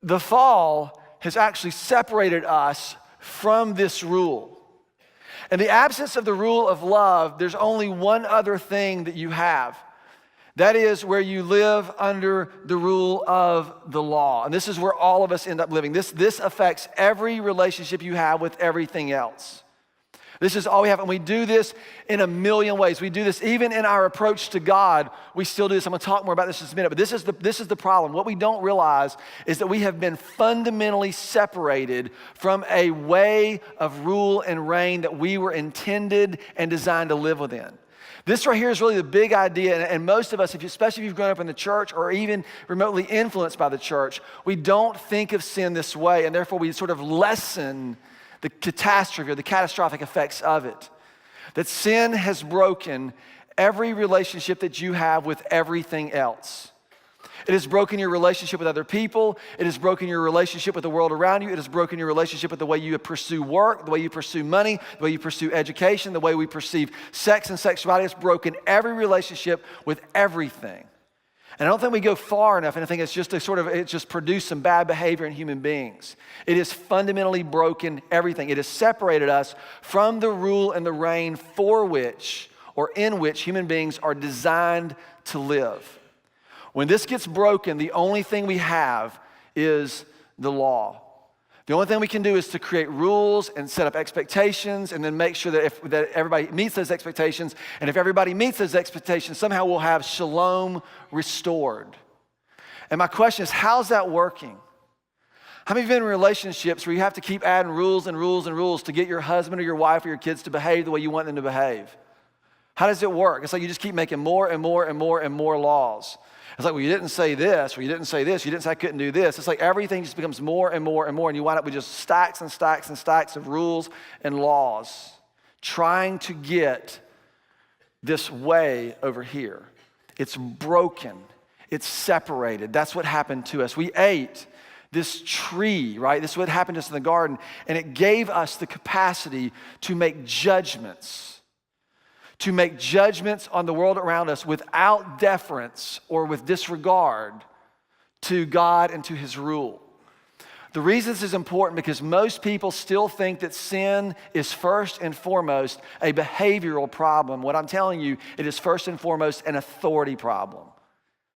the fall has actually separated us from this rule. In the absence of the rule of love, there's only one other thing that you have. That is where you live under the rule of the law. And this is where all of us end up living. This affects every relationship you have with everything else. This is all we have, and we do this in a million ways. We do this even in our approach to God. We still do this. I'm going to talk more about this in a minute, but this is the problem. What we don't realize is that we have been fundamentally separated from a way of rule and reign that we were intended and designed to live within. This right here is really the big idea, and most of us, especially if you've grown up in the church or even remotely influenced by the church, we don't think of sin this way, and therefore we sort of lessen the catastrophe or the catastrophic effects of it. That sin has broken every relationship that you have with everything else. It has broken your relationship with other people. It has broken your relationship with the world around you. It has broken your relationship with the way you pursue work, the way you pursue money, the way you pursue education, the way we perceive sex and sexuality. It's broken every relationship with everything. And I don't think we go far enough, and I think it's just it's just produced some bad behavior in human beings. It has fundamentally broken everything. It has separated us from the rule and the reign for which, or in which, human beings are designed to live. When this gets broken, the only thing we have is the law. The only thing we can do is to create rules and set up expectations and then make sure that everybody meets those expectations. And if everybody meets those expectations, somehow we'll have shalom restored. And my question is, how's that working? How many of you have been in relationships where you have to keep adding rules and rules and rules to get your husband or your wife or your kids to behave the way you want them to behave? How does it work? It's like you just keep making more and more and more and more laws. It's like, well, you didn't say this, or you didn't say this, you didn't say I couldn't do this. It's like everything just becomes more and more and more, and you wind up with just stacks and stacks and stacks of rules and laws trying to get this way over here. It's broken. It's separated. That's what happened to us. We ate this tree, right? This is what happened to us in the garden, and it gave us the capacity to make judgments. To make judgments on the world around us without deference or with disregard to God and to His rule. The reason this is important because most people still think that sin is first and foremost a behavioral problem. What I'm telling you, it is first and foremost an authority problem.